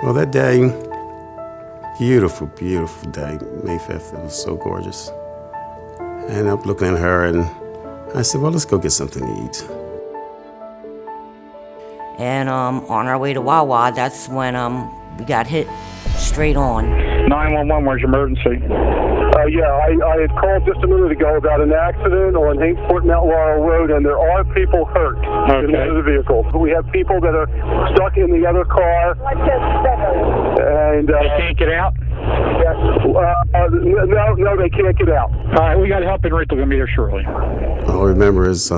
Well, that day, beautiful, beautiful day, May 5th, it was so gorgeous. And I'm looking at her and I said, well, let's go get something to eat. And on our way to Wawa, that's when we got hit straight on. 911, where's your emergency? I had called just a minute ago about an accident on Fort Mount Laurel Road, and there are people hurt in one of the vehicles. We have people that are stuck in the other car. And they can't get out? No, they can't get out. All right, we got help in Rick. We're going to be there shortly. All I remember is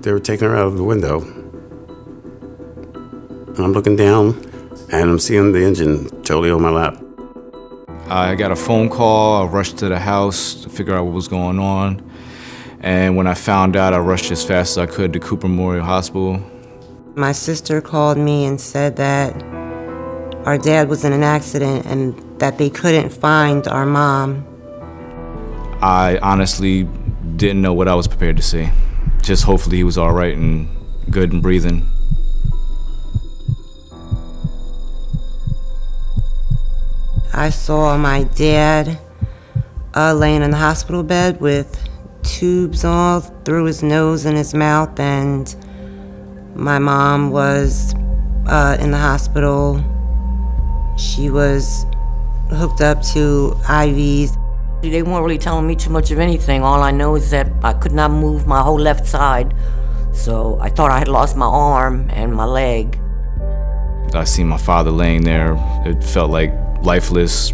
they were taking her out of the window. And I'm looking down, and I'm seeing the engine totally on my lap. I got a phone call. I rushed to the house to figure out what was going on. And when I found out, I rushed as fast as I could to Cooper Memorial Hospital. My sister called me and said that our dad was in an accident and that they couldn't find our mom. I honestly didn't know what I was prepared to see. Just hopefully he was all right and good and breathing. I saw my dad laying in the hospital bed with tubes all through his nose and his mouth, and my mom was in the hospital. She was hooked up to IVs. They weren't really telling me too much of anything. All I know is that I could not move my whole left side, so I thought I had lost my arm and my leg. I seen my father laying there. It felt like lifeless.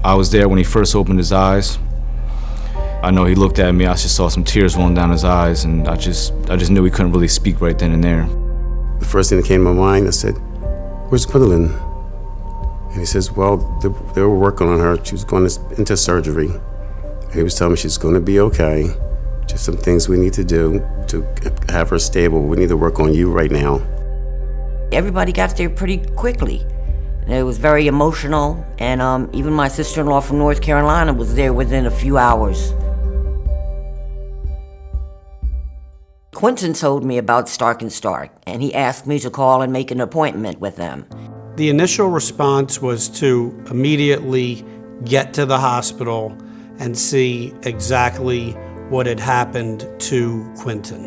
I was there when he first opened his eyes. I know he looked at me, I just saw some tears rolling down his eyes, and I just knew he couldn't really speak right then and there. The first thing that came to my mind, I said, where's Quentin? And he says, well, they were working on her. She was going into surgery. And he was telling me she's going to be okay. Just some things we need to do to have her stable. We need to work on you right now. Everybody got there pretty quickly. It was very emotional, and even my sister-in-law from North Carolina was there within a few hours. Quentin told me about Stark & Stark, and he asked me to call and make an appointment with them. The initial response was to immediately get to the hospital and see exactly what had happened to Quentin.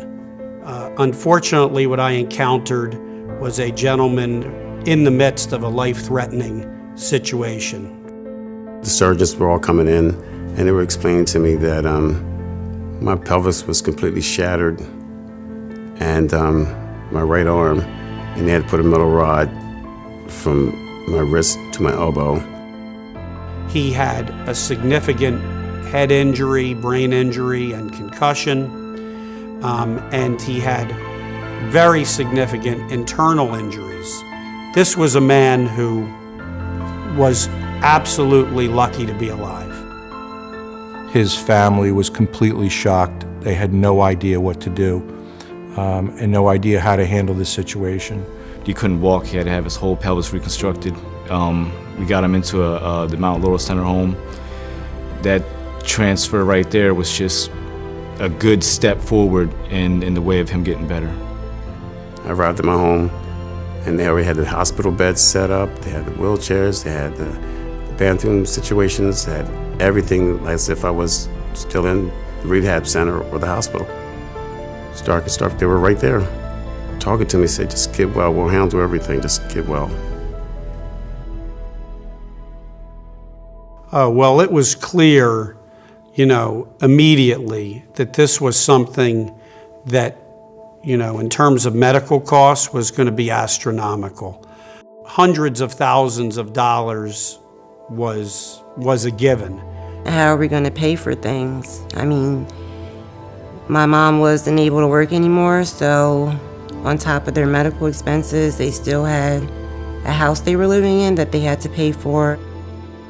Unfortunately, what I encountered was a gentleman in the midst of a life-threatening situation. The surgeons were all coming in, and they were explaining to me that my pelvis was completely shattered, and my right arm, and they had to put a metal rod from my wrist to my elbow. He had a significant head injury, brain injury, and concussion, and he had very significant internal injuries. This was a man who was absolutely lucky to be alive. His family was completely shocked. They had no idea what to do, and no idea how to handle this situation. He couldn't walk. He had to have his whole pelvis reconstructed. We got him into the Mount Laurel Center home. That transfer right there was just a good step forward in the way of him getting better. I arrived at my home, and they already had the hospital beds set up. They had the wheelchairs. They had the bathroom situations. They had everything as if I was still in the rehab center or the hospital. Stark & Stark, they were right there, talking to me, said, just get well. We'll handle everything. Just get well. Well, it was clear, immediately that this was something that, in terms of medical costs, was going to be astronomical. Hundreds of thousands of dollars was a given. How are we going to pay for things? I mean, my mom wasn't able to work anymore, so on top of their medical expenses, they still had a house they were living in that they had to pay for.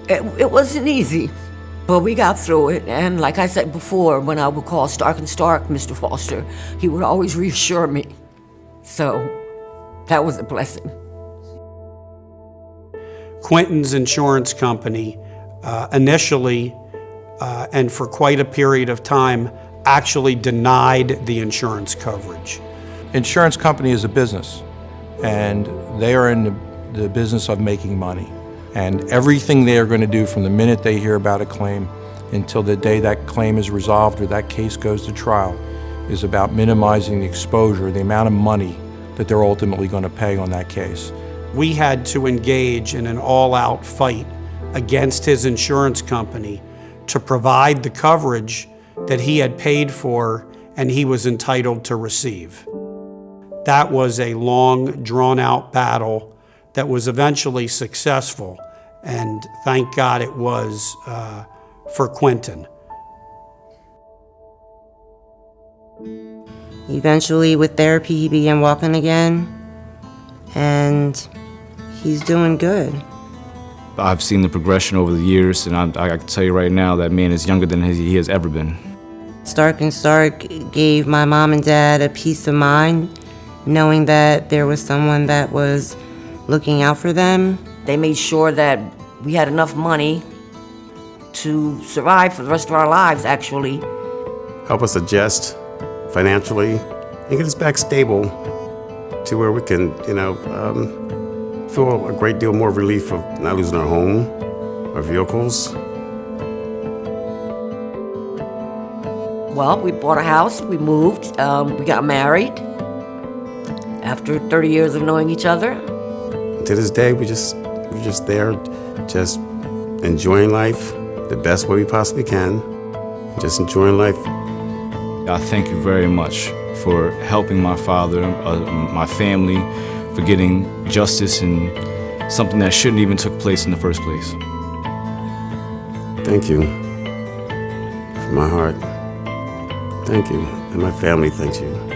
It wasn't easy, but we got through it. And like I said before, when I would call Stark & Stark, Mr. Foster, he would always reassure me. So that was a blessing. Quentin's insurance company initially, and for quite a period of time, actually denied the insurance coverage. Insurance company is a business, and they are in the business of making money. And everything they are going to do from the minute they hear about a claim until the day that claim is resolved or that case goes to trial is about minimizing the exposure, the amount of money that they're ultimately going to pay on that case. We had to engage in an all-out fight against his insurance company to provide the coverage that he had paid for and he was entitled to receive. That was a long, drawn-out battle that was eventually successful, and thank God it was for Quentin. Eventually, with therapy, he began walking again, and he's doing good. I've seen the progression over the years, and I can tell you right now that man is younger than he has ever been. Stark & Stark gave my mom and dad a peace of mind, knowing that there was someone that was looking out for them. They made sure that we had enough money to survive for the rest of our lives, actually. Help us adjust financially and get us back stable to where we can, feel a great deal more relief of not losing our home, our vehicles. Well, we bought a house, we moved, we got married after 30 years of knowing each other. To this day, we're just there, just enjoying life the best way we possibly can, just enjoying life. I thank you very much for helping my father, my family, for getting justice in something that shouldn't even took place in the first place. Thank you from my heart. Thank you, and my family thanks you.